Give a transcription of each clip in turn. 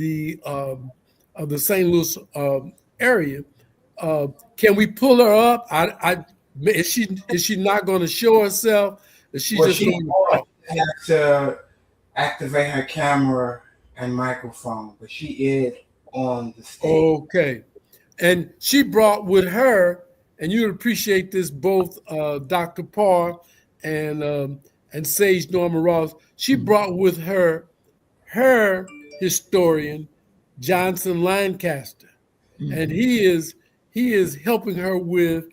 the St. Louis area. Can we pull her up? Is she not going to show herself? Is she Well, just she's going to on. talk? She has to activate her camera and microphone, but she is on the stage. Okay. And she brought with her, and you would appreciate this, both Dr. Parr and Sage Norman Ross. She brought with her historian, Johnson Lancaster, and he is helping her with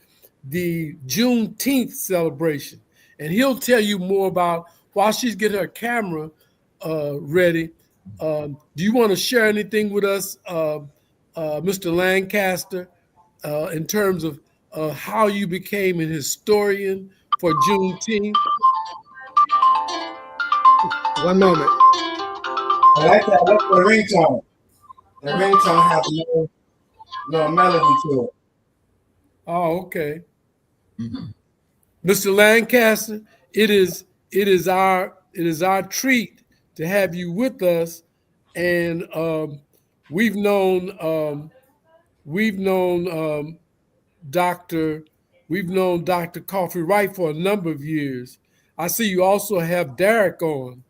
the Juneteenth celebration, and he'll tell you more about while she's getting her camera ready. Do you want to share anything with us, Mr. Lancaster, in terms of how you became an historian for Juneteenth? One moment. I like that. I like the ringtone. The ringtone has a little melody to it. Oh, okay. Mr. Lancaster, it is our treat to have you with us, and we've known we've known Doctor we've known Dr. Coffee Wright for a number of years. I see you also have Derek on,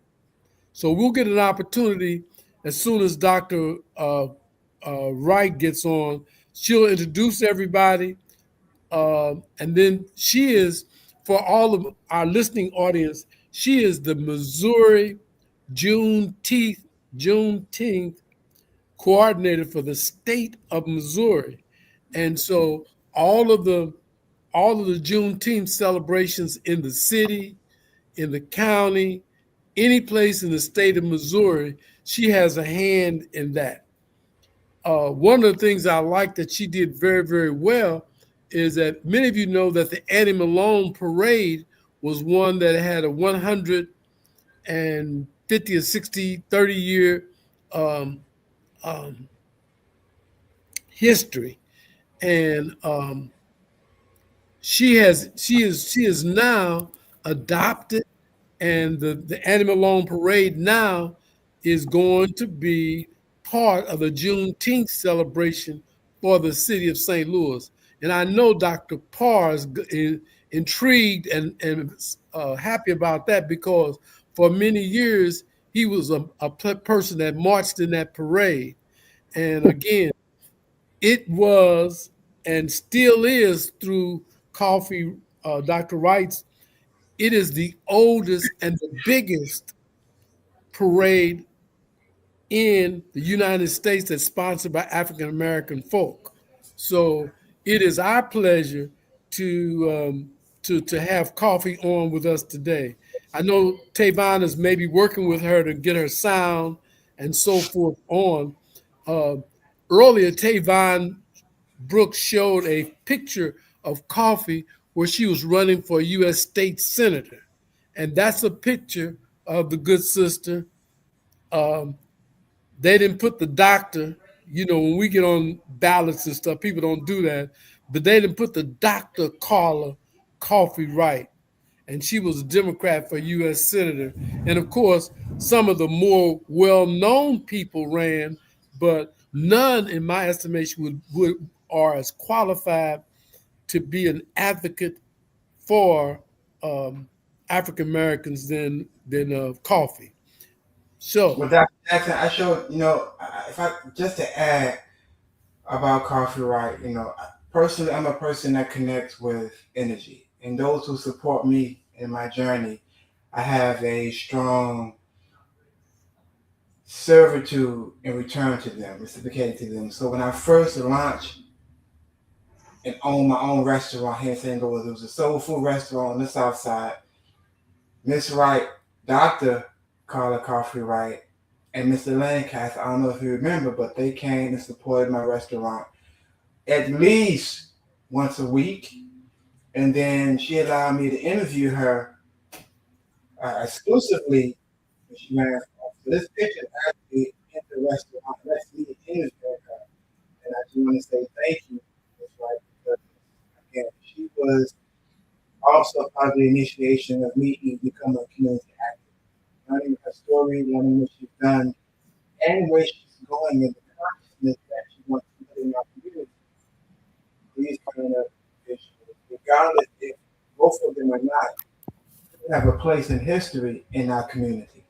so we'll get an opportunity as soon as Dr. Wright gets on. She'll introduce everybody, and then she is, for all of our listening audience, she is the Missouri Juneteenth coordinator for the state of Missouri, and so all of the all of the Juneteenth celebrations in the city, in the county, any place in the state of Missouri, she has a hand in that. One of the things I like that she did very, very well is that many of you know that the Annie Malone Parade was one that had a 150 or 60, 30-year um, um, history. And she is now adopted, and the Annie Malone Parade now is going to be part of the Juneteenth celebration for the city of St. Louis. And I know Dr. Parr is intrigued and happy about that, because for many years he was a person that marched in that parade. And again, it was and still is, through Coffee, Dr. Wright's, it is the oldest and the biggest parade in the United States that's sponsored by African American folk. So it is our pleasure to have Coffee on with us today. I know Tavon is maybe working with her to get her sound and so forth on. Uh, Earlier, Tavon Brooks showed a picture of Coffee where she was running for a U.S. state senator, and that's a picture of the good sister. Um, they didn't put the doctor. When we get on ballots and stuff, people don't do that, but they didn't put the Dr. Carla Coffee Wright, and she was a Democrat for U.S. senator. And of course, some of the more well-known people ran, but none, in my estimation, would are as qualified to be an advocate for African Americans than Coffee. So, With Dr. Jackson, I showed, if I just to add about Coffee Right, personally, I'm a person that connects with energy, and those who support me in my journey, I have a strong servitude in return to them, reciprocated to them. So when I first launched and owned my own restaurant here in St. Louis, it was a soul food restaurant on the south side. Miss Wright, Dr. Carla Coffee Wright, and Mr. Lancaster, I don't know if you remember, but they came and supported my restaurant at least once a week. And then she allowed me to interview her exclusively when she ran. So this picture actually in the restaurant lets me interview her. And I just want to say thank you, Ms. Wright, because again, she was also part of the initiation of me to become a community activist. Learning her story, learning what she's done, and where she's going growing in the consciousness that she wants to put in our community. These kind of issues, regardless if both of them are not, have a place in history in our community.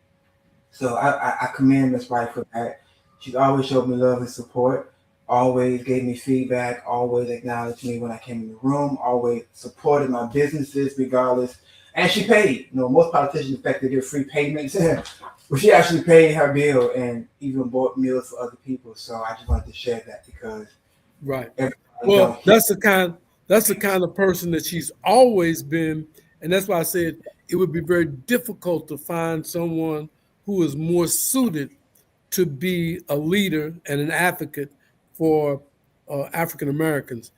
So I commend Miss Wright for that. She's always showed me love and support, always gave me feedback, always acknowledged me when I came in the room, always supported my businesses regardless. And she paid. You know, most politicians expect to get free payments. But she actually paid her bill and even bought meals for other people. So I just wanted to share that because Right. everybody Well, don't hear. that's the kind of person that she's always been, and that's why I said it would be very difficult to find someone who is more suited to be a leader and an advocate for African Americans.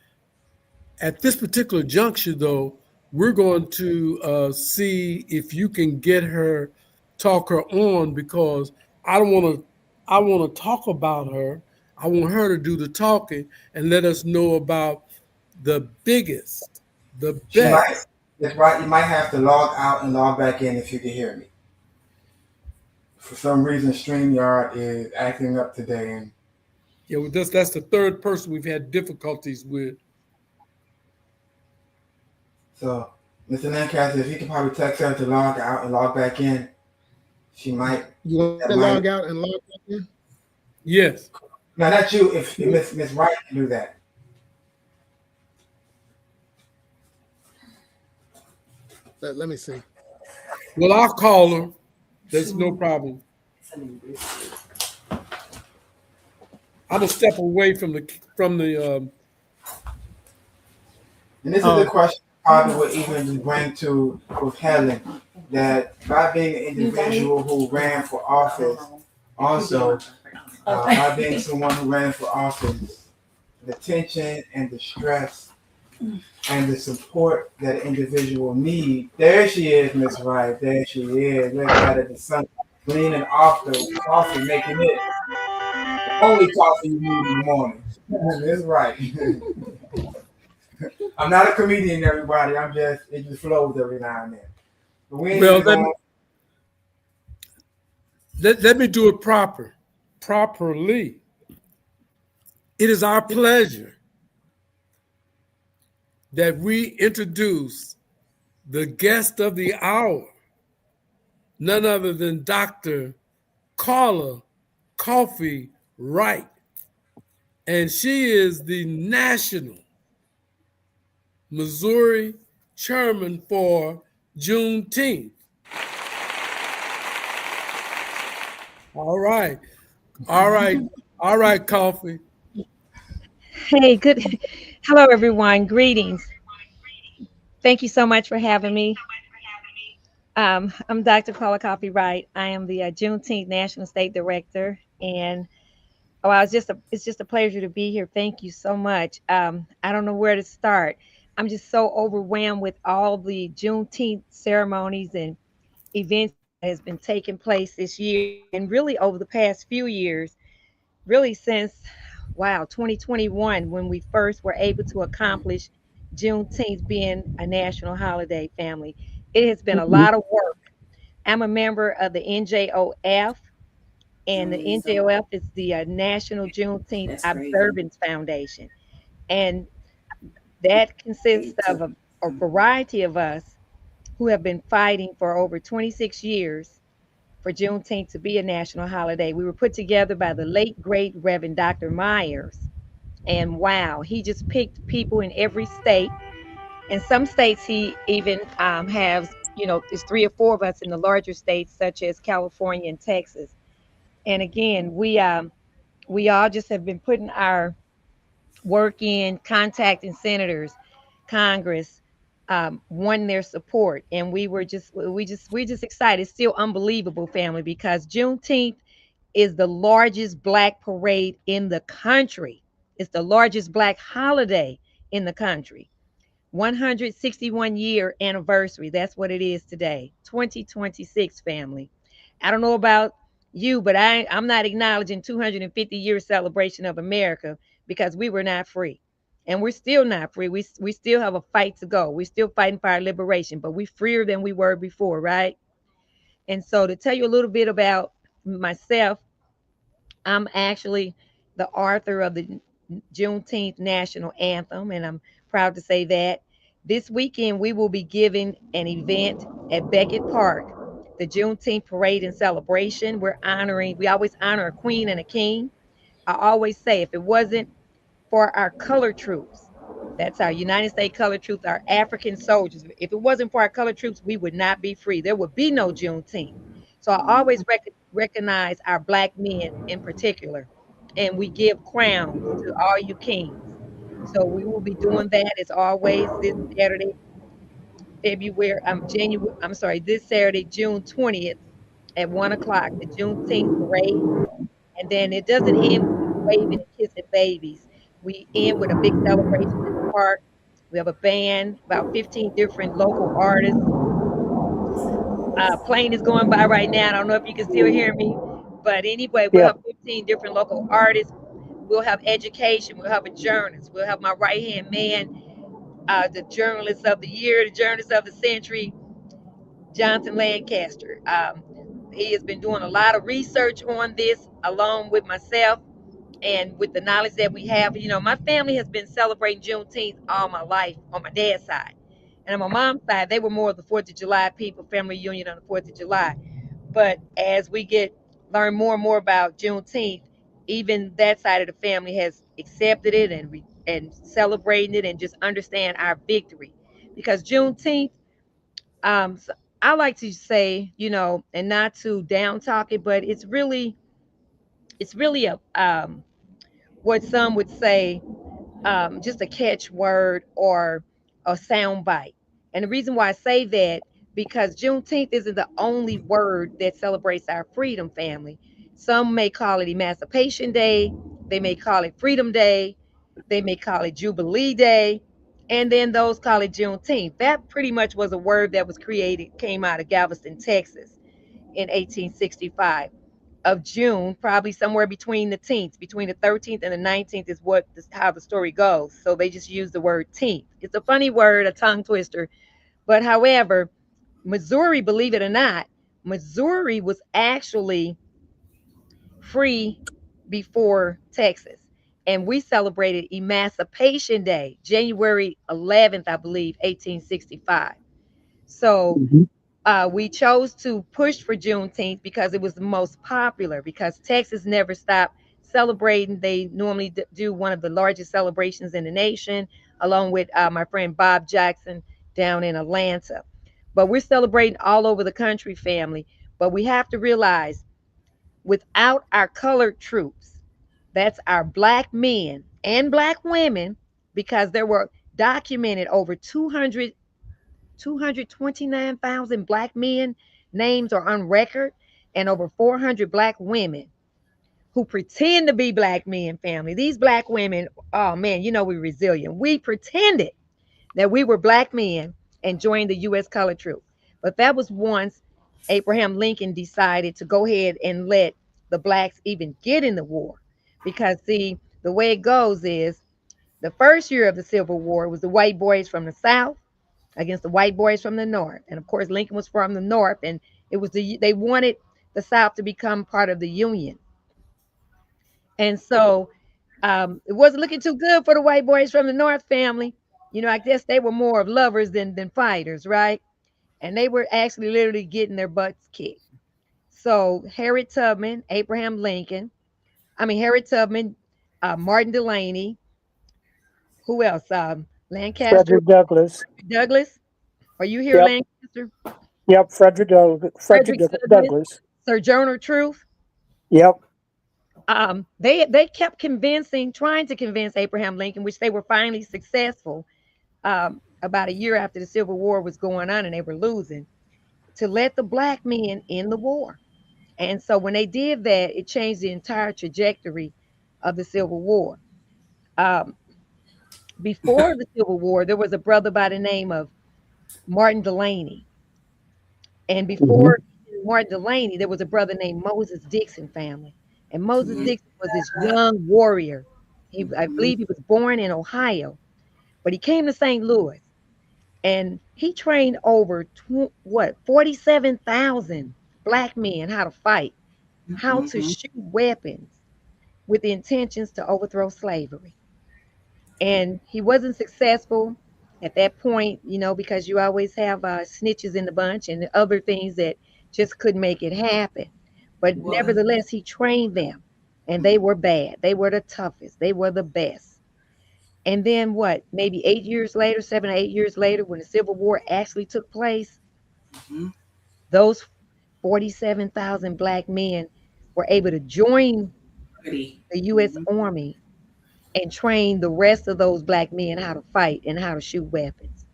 At this particular juncture, though, we're going to see if you can get her, talk her on, because I don't want to. I want to talk about her. I want her to do the talking and let us know about the biggest, the She might, best. that's right, you might have to log out and log back in if you can hear me. For some reason, StreamYard is acting up today. And Yeah, well, that's the third person we've had difficulties with. so, Mr. Lancaster, if you can probably text her to log out and log back in, she might, You want that to might, log out and log back in? Yes. now that's you, if Miss Wright can do that. Let me see. Well, I'll call her. There's no problem. I'm gonna step away from the. And this is Oh, the question probably would even bring to with Helen, that by being an individual who ran for office, also by being someone who ran for office, the tension and the stress and the support that an individual need. There she is, Miss Wright. There she is. Look at her, the sun gleaming off the coffee, making it the only coffee you need in the morning. That's right. I'm not a comedian, everybody. I'm just, it just flows every now and then. But we ain't Well, even going. let me do it properly. It is our pleasure that we introduce the guest of the hour, none other than Dr. Carla Coffee Wright. And she is the national Missouri chairman for Juneteenth. All right. All right. All right, Coffee. Hey, good. Hello, everyone. Greetings. Thank you so much for having me. I'm Dr. Paula Copyright. I am the Juneteenth National State Director, and oh, it's just a pleasure to be here. Thank you so much. I don't know where to start. I'm just so overwhelmed with all the Juneteenth ceremonies and events that has been taking place this year, and really over the past few years, really since wow 2021 when we first were able to accomplish Juneteenth being a national holiday. Family, it has been a lot of work. I'm a member of the NJOF, and the NJOF is the National Juneteenth Observance Foundation, and that consists of a variety of us who have been fighting for over 26 years for Juneteenth to be a national holiday. We were put together by the late great Reverend Dr. Myers, and wow, he just picked people in every state. In some states, he even has, there's three or four of us in the larger states, such as California and Texas. And again, we all just have been putting our work in, contacting senators, Congress, wanting their support, and we're just excited. It's still unbelievable, family, because Juneteenth is the largest Black parade in the country. It's the largest Black holiday in the country. 161-year anniversary. That's what it is today. 2026, family. I don't know about you, but I'm not acknowledging 250-year celebration of America because we were not free. And we're still not free. We still have a fight to go. We're still fighting for our liberation, but we're freer than we were before, right? And so to tell you a little bit about myself, I'm actually the author of the Juneteenth National Anthem, and I'm proud to say that. This weekend, we will be giving an event at Beckett Park, the Juneteenth Parade and Celebration. We always honor a queen and a king. I always say, if it wasn't for our color troops, that's our United States color troops, our African soldiers. If it wasn't for our color troops, we would not be free. There would be no Juneteenth. So I always recognize our black men in particular, and we give crowns to all you kings. So we will be doing that as always this Saturday, this Saturday, June 20th at 1 o'clock, the Juneteenth parade. And then it doesn't end with just waving and kissing babies. We end with a big celebration in the park. We have a band, about 15 different local artists. Plane is going by right now. I don't know if you can still hear me. But anyway, we'll Yeah. have 15 different local artists. We'll have education. We'll have a journalist. We'll have my right hand man, the journalist of the year, the journalist of the century, Jonathan Lancaster. He has been doing a lot of research on this along with myself. And with the knowledge that we have, my family has been celebrating Juneteenth all my life on my dad's side. And on my mom's side, they were more of the 4th of July people, family reunion on the 4th of July. But as we learn more and more about Juneteenth, even that side of the family has accepted it and celebrating it and just understand our victory. Because Juneteenth, so I like to say, and not to down talk it, but it's really a what some would say just a catchword or a sound bite. And the reason why I say that, because Juneteenth isn't the only word that celebrates our freedom, family. Some may call it Emancipation Day, they may call it Freedom Day, they may call it Jubilee Day, and then those call it Juneteenth. That pretty much was a word that was came out of Galveston, Texas in 1865 of June, probably somewhere between the teens, between the 13th and the 19th is how the story goes. So they just use the word teenth. It's a funny word, a tongue twister. But however, Missouri, believe it or not, Missouri was actually free before Texas. And we celebrated Emancipation Day, January 11th, I believe, 1865. So Mhm. we chose to push for Juneteenth because it was the most popular, because Texas never stopped celebrating. They normally do one of the largest celebrations in the nation, along with my friend Bob Jackson down in Atlanta. But we're celebrating all over the country, family. But we have to realize, without our colored troops, that's our black men and black women, because there were documented over 229,000 black men names are on record, and over 400 black women who pretend to be black men, family. These black women, oh man, we're resilient. We pretended that we were black men and joined the U.S. Color Troop. But that was once Abraham Lincoln decided to go ahead and let the blacks even get in the war. Because, see, the way it goes is the first year of the Civil War was the white boys from the South against the white boys from the North. And of course, Lincoln was from the North, and they wanted the South to become part of the Union. And so it wasn't looking too good for the white boys from the North, family. I guess they were more of lovers than fighters, right? And they were actually literally getting their butts kicked. So Harriet Tubman, Harriet Tubman, Martin Delany, who else? Lancaster, Frederick Douglass. Douglass. Are you here, Yep. Lancaster? Yep. Frederick Frederick Douglass, Douglass. Sojourner Truth. Yep. They kept trying to convince Abraham Lincoln, which they were finally successful about a year after the Civil War was going on and they were losing, to let the black men in the war. And so when they did that, it changed the entire trajectory of the Civil War. Um, Before the Civil War, there was a brother by the name of Martin Delany. And Hmm. before Martin Delany, there was a brother named Moses Dixon, family. And Moses Dixon was this young warrior. I believe he was born in Ohio, but he came to St. Louis and he trained over 47,000 black men how to fight, how to shoot weapons. with the intentions to overthrow slavery. And he wasn't successful at that point, because you always have snitches in the bunch and other things that just couldn't make it happen. But nevertheless, he trained them, and they were bad. They were the toughest. They were the best. And then what? Maybe 8 years later, 7 or 8 years later, when the Civil War actually took place, those 47,000 Black men were able to join the U.S. Army and train the rest of those Black men how to fight and how to shoot weapons.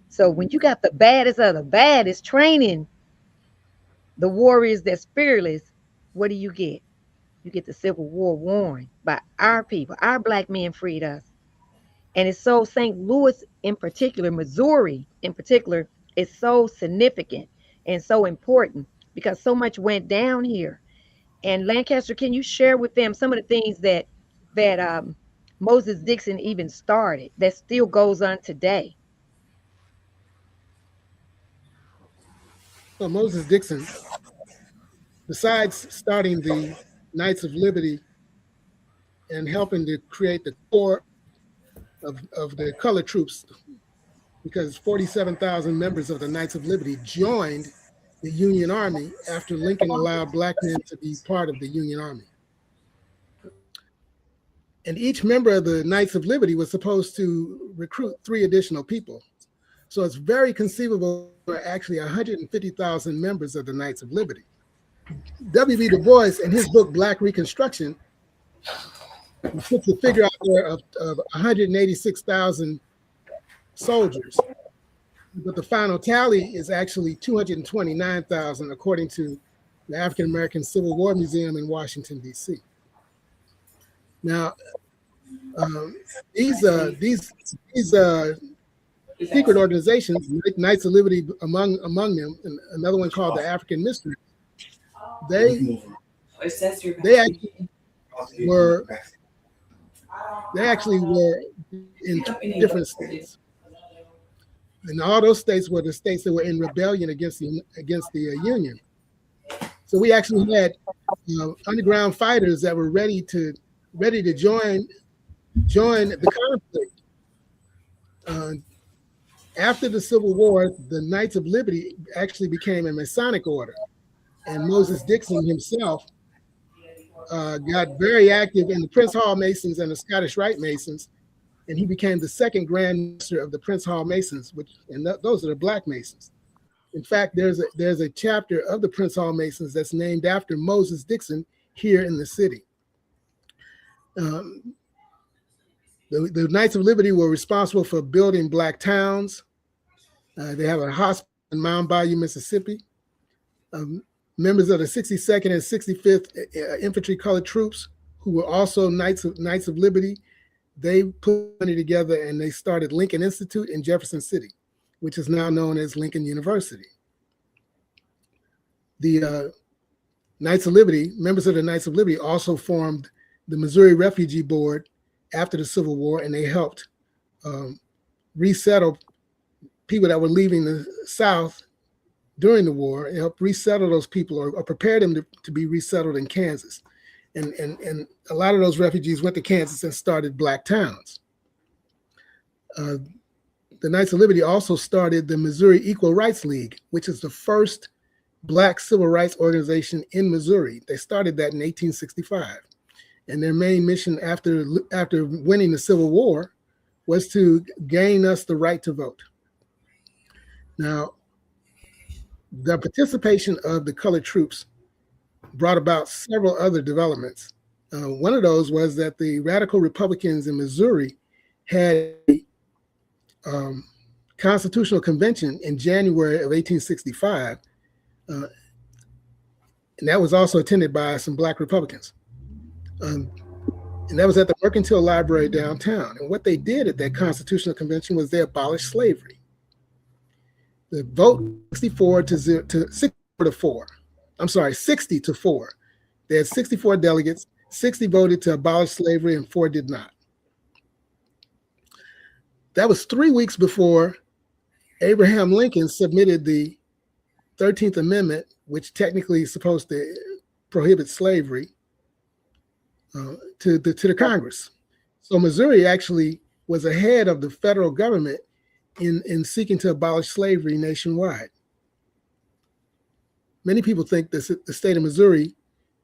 So when you got the baddest of the baddest training the warriors that's fearless, what do you get? You get the Civil War won by our people. Our Black men freed us. And it's so St. Louis in particular, Missouri in particular, is so significant and so important because so much went down here. And Lancaster, can you share with them some of the things that Moses Dixon even started that still goes on today? Well, Moses Dixon, besides starting the Knights of Liberty and helping to create the core of the colored troops, because 47,000 members of the Knights of Liberty joined the Union Army after Lincoln allowed Black men to be part of the Union Army. And each member of the Knights of Liberty was supposed to recruit 3 additional people. So it's very conceivable there are actually 150,000 members of the Knights of Liberty. W.B. Du Bois, in his book, Black Reconstruction, puts a figure out there of 186,000 soldiers. But the final tally is actually 229,000, according to the African American Civil War Museum in Washington, D.C. Now, these secret organizations, Knights of Liberty among them, and another one called the African Mystery, they actually were in different states. And all those states were the states that were in rebellion against the Union. So we actually had underground fighters that were ready to join the conflict. After the Civil War, the Knights of Liberty actually became a Masonic order, and Moses Dixon himself got very active in the Prince Hall Masons and the Scottish Rite Masons, and he became the second Grand Master of the Prince Hall Masons, those are the Black Masons. In fact, there's a chapter of the Prince Hall Masons that's named after Moses Dixon here in the city. The Knights of Liberty were responsible for building Black towns. They have a hospital in Mound Bayou, Mississippi. Members of the 62nd and 65th Infantry Colored Troops, who were also Knights of Liberty, they put money together and they started Lincoln Institute in Jefferson City, which is now known as Lincoln University. The Knights of Liberty, members of the Knights of Liberty also formed the Missouri Refugee Board after the Civil War, and they helped resettle people that were leaving the South during the war, and helped resettle those people or prepare them to be resettled in Kansas. And a lot of those refugees went to Kansas and started Black towns. The Knights of Liberty also started the Missouri Equal Rights League, which is the first Black civil rights organization in Missouri. They started that in 1865. And their main mission after winning the Civil War was to gain us the right to vote. Now, the participation of the colored troops brought about several other developments. One of those was that the radical Republicans in Missouri had a constitutional convention in January of 1865, and that was also attended by some Black Republicans. And that was at the Mercantile Library downtown. And what they did at that constitutional convention was they abolished slavery. The vote 60 to 4. They had 64 delegates, 60 voted to abolish slavery and 4 did not. That was 3 weeks before Abraham Lincoln submitted the 13th Amendment, which technically is supposed to prohibit slavery, to the Congress. So Missouri actually was ahead of the federal government in seeking to abolish slavery nationwide. Many people think the state of Missouri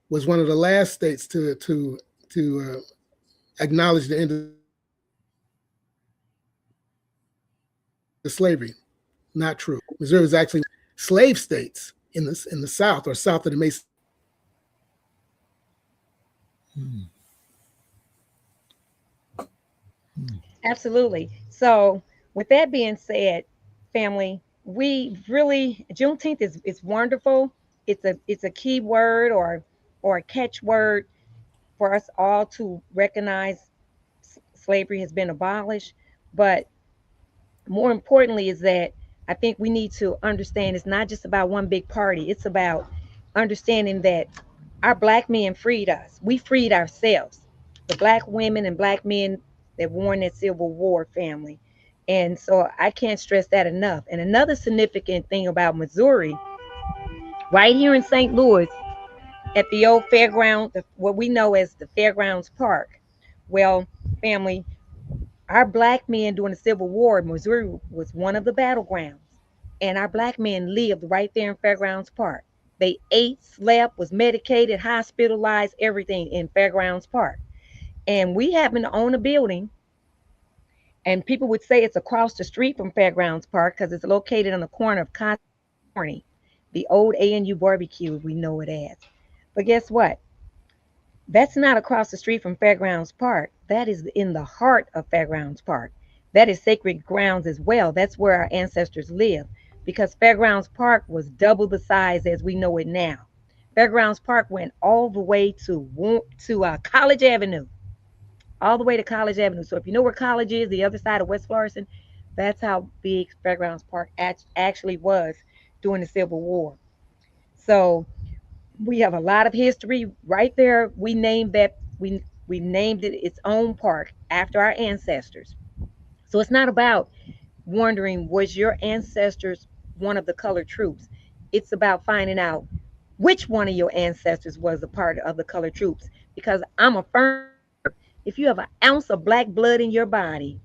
was one of the last states to acknowledge the end of the slavery. Not true. Missouri was actually slave states in the South or south of the Mississippi. Absolutely. So, with that being said, family, we really Juneteenth is wonderful. It's a key word or a catchword for us all to recognize slavery has been abolished. But more importantly, is that I think we need to understand it's not just about one big party. It's about understanding that our black men freed us. We freed ourselves. The black women and black men that won that Civil War, family. And so I can't stress that enough. And another significant thing about Missouri, right here in St. Louis, at the old fairground, what we know as the Fairgrounds Park. Well, family, our black men during the Civil War, Missouri was one of the battlegrounds. And our black men lived right there in Fairgrounds Park. They ate, slept, was medicated, hospitalized, everything in Fairgrounds Park. And we happen to own a building, and people would say it's across the street from Fairgrounds Park because it's located on the corner of Cotton, the old ANU barbecue we know it as. But guess what? That's not across the street from Fairgrounds Park. That is in the heart of Fairgrounds Park. That is sacred grounds as well. That's where our ancestors lived, because Fairgrounds Park was double the size as we know it now. Fairgrounds Park went all the way to College Avenue, all the way to College Avenue. So if you know where College is, the other side of West Florissant, that's how big Fairgrounds Park actually was during the Civil War. So we have a lot of history right there. We named we named it its own park after our ancestors. So it's not about wondering, was your ancestors one of the colored troops? It's about finding out which one of your ancestors was a part of the colored troops. Because I'm a firm, if you have an ounce of black blood in your body,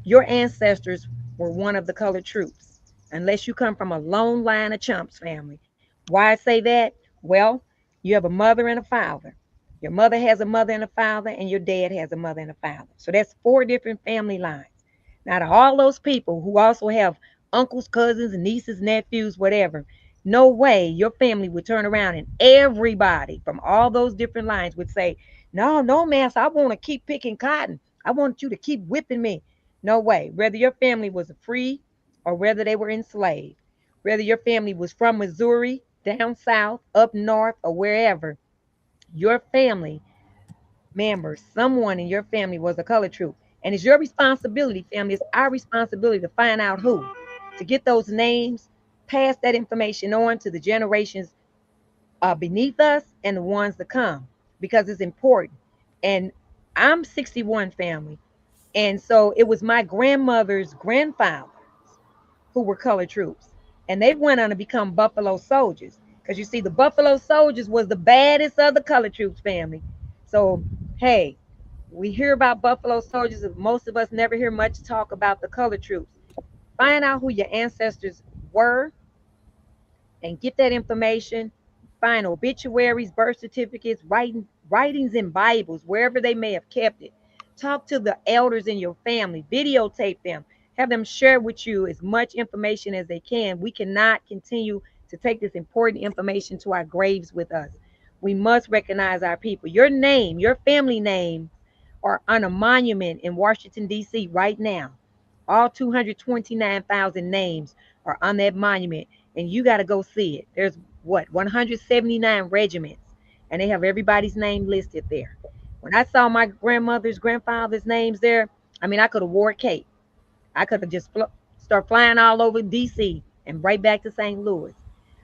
your ancestors were one of the colored troops, unless you come from a long line of chumps family. Why I say that? Well, you have a mother and a father. Your mother has a mother and a father, and your dad has a mother and a father. So that's 4 different family lines. Now, to all those people who also have uncles, cousins, nieces, nephews, whatever, no way your family would turn around and everybody from all those different lines would say, no, no, master, I want to keep picking cotton. I want you to keep whipping me. No way. Whether your family was free or whether they were enslaved, whether your family was from Missouri, down south, up north, or wherever, your family members, someone in your family was a colored troop. And it's your responsibility, family. It's our responsibility to find out who, to get those names, pass that information on to the generations beneath us and the ones to come, because it's important. And I'm 61, family. And so it was my grandmother's grandfather who were colored troops. And they went on to become Buffalo Soldiers. Because you see, the Buffalo Soldiers was the baddest of the colored troops, family. So, hey, we hear about Buffalo Soldiers. Most of us never hear much talk about the colored troops. Find out who your ancestors were and get that information. Find obituaries, birth certificates, writings in Bibles, wherever they may have kept it. Talk to the elders in your family, videotape them, have them share with you as much information as they can. We cannot continue to take this important information to our graves with us. We must recognize our people. Your name, your family name are on a monument in Washington, D.C. right now. All 229,000 names are on that monument, and you got to go see it. There's 179 regiments, and they have everybody's name listed there. When I saw my grandmother's, grandfather's names there, I mean, I could have wore a cape. I could have just start flying all over DC and right back to St. Louis.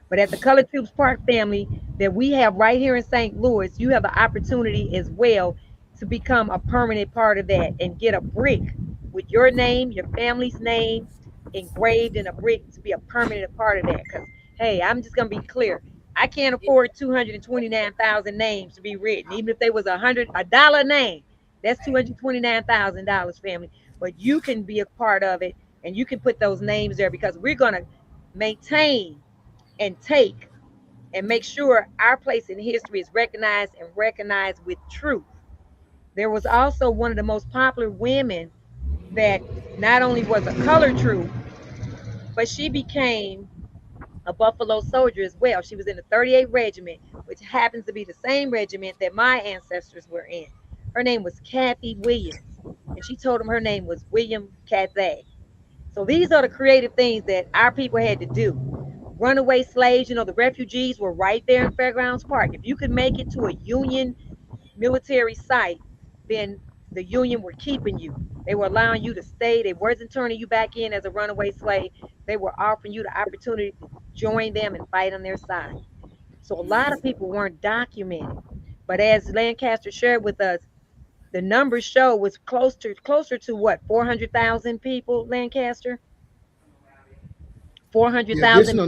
But at the Colored Troops Park, family, that we have right here in St. Louis, you have the opportunity as well to become a permanent part of that and get a brick with your name, your family's name engraved in a brick to be a permanent part of that. Because, hey, I'm just going to be clear. I can't afford 229,000 names to be written, even if they was $100 name. That's $229,000, family. But you can be a part of it, and you can put those names there because we're gonna maintain and take and make sure our place in history is recognized and recognized with truth. There was also one of the most popular women that not only was a color troop, but she became a Buffalo Soldier as well. She was in the 38th Regiment, which happens to be the same regiment that my ancestors were in. Her name was Kathy Williams, and she told them her name was William Cathay. So these are the creative things that our people had to do. Runaway slaves, the refugees were right there in Fairgrounds Park. If you could make it to a Union military site, then the Union were keeping you. They were allowing you to stay. They wasn't turning you back in as a runaway slave. They were offering you the opportunity to join them and fight on their side. So a lot of people weren't documented. But as Lancaster shared with us, the numbers show was closer to what, 400,000 people, Lancaster? The 400,000.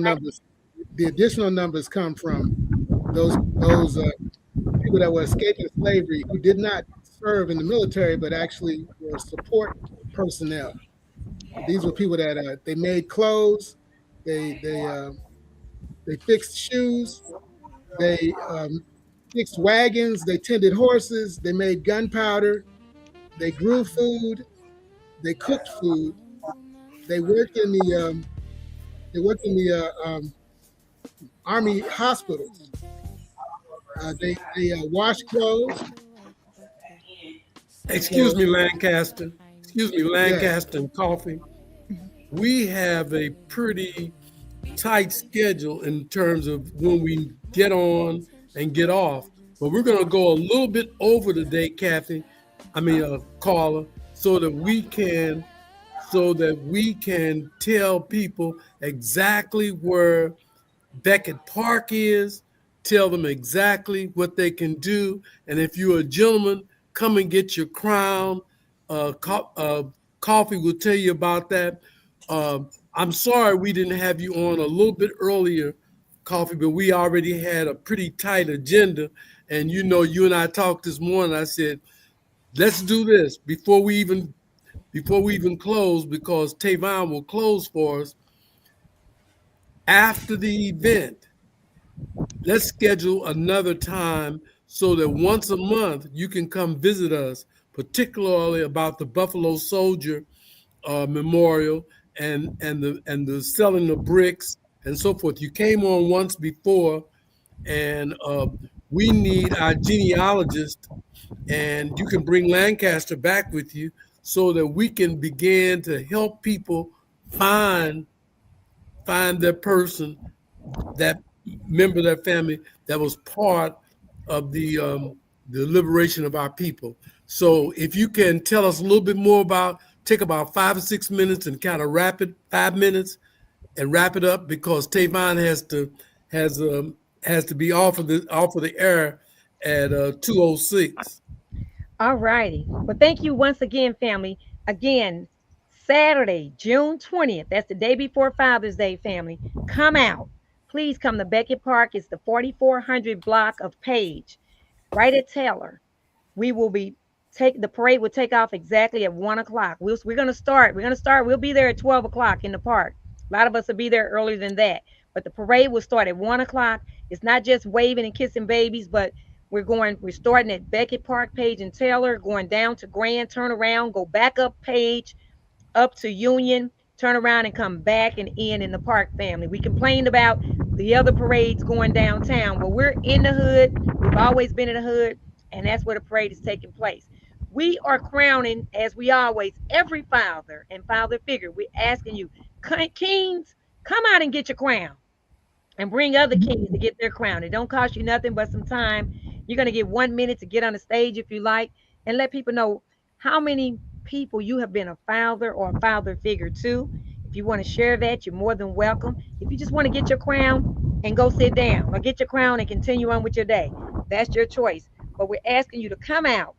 additional numbers come from those people that were escaping slavery who did not serve in the military but actually were support personnel. These were people that they made clothes, they fixed shoes, they fixed wagons, they tended horses, they made gunpowder, they grew food, they cooked food, they worked in the army hospitals. They washed clothes. Excuse me, Lancaster. Excuse me, Lancaster and Coffee. We have a pretty tight schedule in terms of when we get on and get off, but we're going to go a little bit over today, Carla, so that we can tell people exactly where Beckett Park is, tell them exactly what they can do, and if you're a gentleman, come and get your crown. Coffee will tell you about that. I'm sorry we didn't have you on a little bit earlier, Coffee, but we already had a pretty tight agenda. And you and I talked this morning. I said, let's do this before we even close, because Tavon will close for us. After the event, let's schedule another time so that once a month you can come visit us, particularly about the Buffalo Soldier Memorial and the selling of bricks and so forth. You came on once before, and we need our genealogist, and you can bring Lancaster back with you so that we can begin to help people find their person, that member of their family that was part of the liberation of our people. So if you can tell us a little bit more take about 5 or 6 minutes and kind of 5 minutes and wrap it up, because Tavon has to be off of the air at 2:06. All righty. Well, thank you once again, family. Again, Saturday, June 20th. That's the day before Father's Day, family. Come out. Please come to Beckett Park. It's the 4400 block of Page, right at Taylor. We will be the parade will take off exactly at 1 o'clock. We're going to start. We'll be there at 12 o'clock in the park. A lot of us will be there earlier than that. But the parade will start at 1 o'clock. It's not just waving and kissing babies, but we're starting at Beckett Park, Page, and Taylor, going down to Grand, turn around, go back up Page, up to Union, turn around and come back and in the park, family. We complained about the other parades going downtown, but we're in the hood. We've always been in the hood, and that's where the parade is taking place. We are crowning, as we always, every father and father figure. We're asking you, kings, come out and get your crown, and bring other kings to get their crown. It don't cost you nothing but some time. You're going to get 1 minute to get on the stage if you like, and let people know how many people you have been a father or a father figure to. If you want to share that, you're more than welcome. If you just want to get your crown and go sit down, or get your crown and continue on with your day, that's your choice. But we're asking you to come out,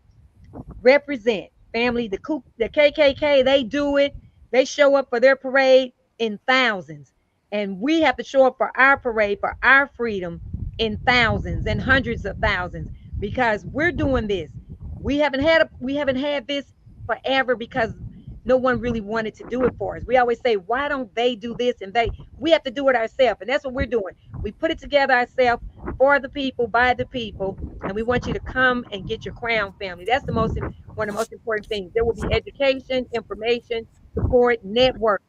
represent, family. The KKK, they do it. They show up for their parade in thousands. And we have to show up for our parade, for our freedom, in thousands and hundreds of thousands, because we're doing this. We haven't had this forever because no one really wanted to do it for us. We always say, why don't they do this? And we have to do it ourselves. And that's what we're doing. We put it together ourselves for the people, by the people. And we want you to come and get your crown, family. That's one of the most important things. There will be education, information, support, network.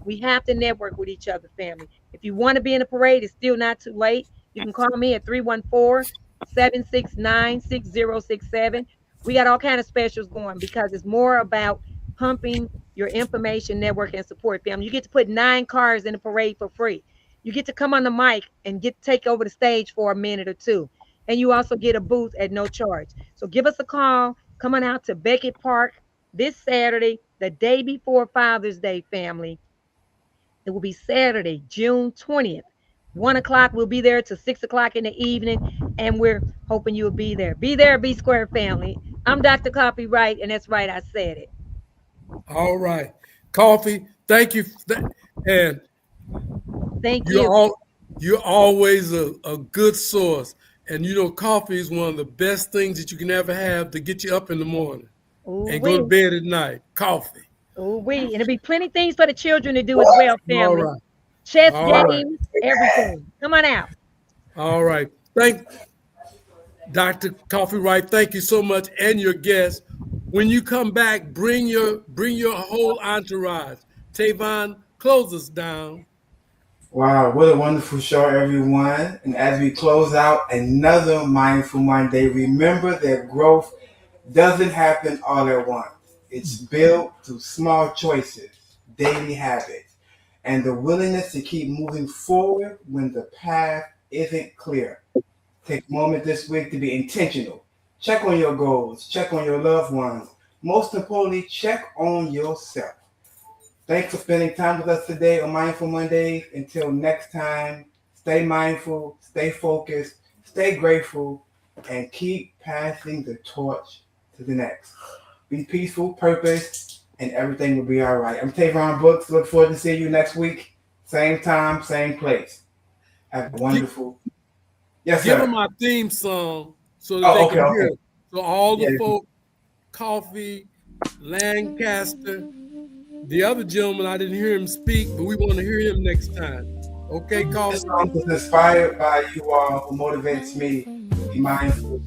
We have to network with each other, family. If you want to be in a parade, it's still not too late. You can call me at 314-769-6067. We got all kind of specials going because it's more about pumping your information, network, and support, family. You get to put 9 cars in the parade for free. You get to come on the mic and take over the stage for a minute or two. And you also get a booth at no charge. So give us a call. Come on out to Beckett Park this Saturday, the day before Father's Day, family. It will be Saturday, June 20th. 1 o'clock, we'll be there till 6 o'clock in the evening, and we're hoping you'll be there. Be there, B Square family. I'm Dr. Coffee Wright, and that's right, I said it. All right. Coffee, thank you. And thank you. You're always a good source. And you know, coffee is one of the best things that you can ever have to get you up in the morning and go to bed at night. Coffee. And there'll be plenty of things for the children to do as well, family. All right. Chess games, everything. Come on out. All right. Thank Dr. Coffee Wright. Thank you so much, and your guests. When you come back, bring your whole entourage. Tavon, close us down. Wow, what a wonderful show, everyone. And as we close out another Mindful Monday, remember that growth doesn't happen all at once. It's built through small choices, daily habits, and the willingness to keep moving forward when the path isn't clear. Take a moment this week to be intentional. Check on your goals, check on your loved ones. Most importantly, check on yourself. Thanks for spending time with us today on Mindful Mondays. Until next time, stay mindful, stay focused, stay grateful, and keep passing the torch to the next. Be peaceful, purpose, and everything will be all right. I'm Tavon Brooks. Look forward to seeing you next week. Same time, same place. Have a wonderful. Yes, sir. Give them our theme song so that they can hear it. So all the folks, Coffee, Lancaster, the other gentleman, I didn't hear him speak, but we want to hear him next time. Okay, Coffee? This song was inspired by you all, who motivates me to be mindful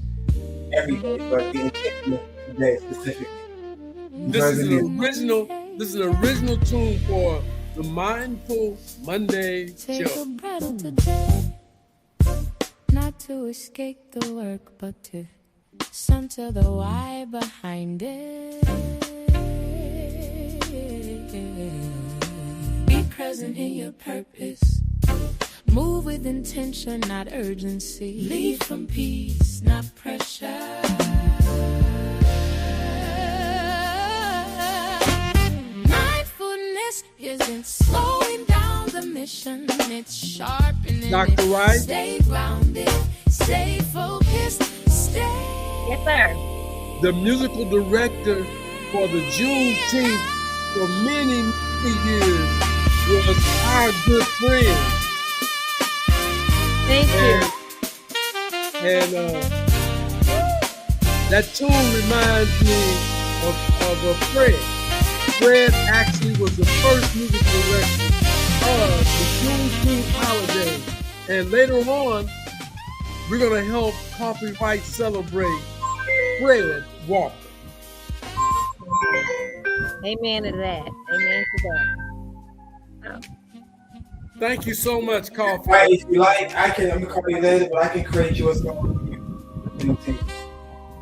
every day, but be intentional today specifically. This is an original tune for the Mindful Monday Take show. a breath today, not to escape the work, but to center the why behind it. Be present in your purpose. Move with intention, not urgency. Lead from peace, not pressure. Mindfulness isn't slowing down the mission, it's sharpening Dr. it. Wright? Stay grounded, stay focused, stay. Yes, sir. The musical director for the Juneteenth for many, many years was our good friend. Thank you. And that tune reminds me of a Fred. Fred actually was the first music director of the Juneteenth holiday. And later on, we're going to help Coffee Wright celebrate Fred Walker. Amen to that. Amen to that. Thank you so much, Coffee. Right, if you like, I'm gonna call you later, but I can create you a song.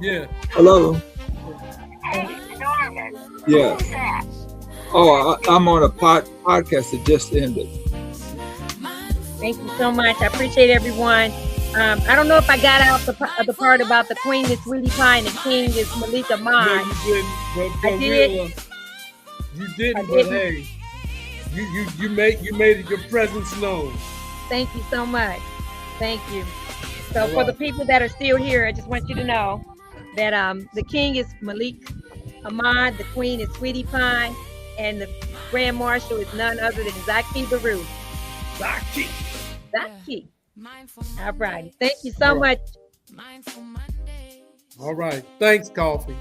Yeah. Hello. Yeah. Oh, I'm on a podcast that just ended. Thank you so much. I appreciate everyone. I don't know if I got out the part about the queen is Sweetie Pie and the king is Malik Ahmad. No, you didn't. But I did. You didn't, but hey, you made your presence known. Thank you so much. Thank you. So for the people that are still here, I just want you to know that the king is Malik Ahmad, the queen is Sweetie Pie, and the grand marshal is none other than Zaki Baruch. Zaki. Zaki. Mindful All right. Monday. Thank you so All right. much. Mindful Monday. All right. Thanks, Coffee.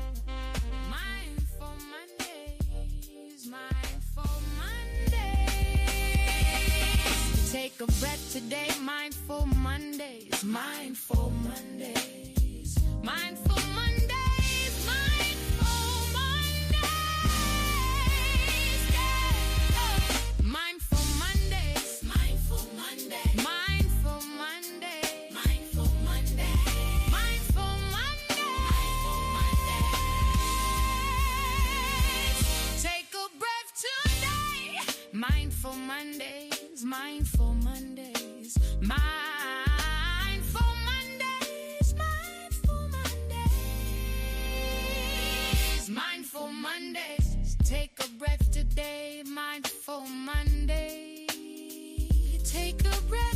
Mindful Mondays. Mindful Mondays. Take a breath today. Mindful Mondays. Mindful Mondays. Mindful Mondays. Mindful Mondays. Yeah. Mindful Mondays. Mindful Mondays. Mindful Mondays. Mindful Mondays. Mindful Mondays. Take a breath today. Mindful Mondays. Mindful Mondays. Mindful Mondays. Mindful Mondays. Mindful Mondays. Take a breath today. Mindful Monday. Take a breath.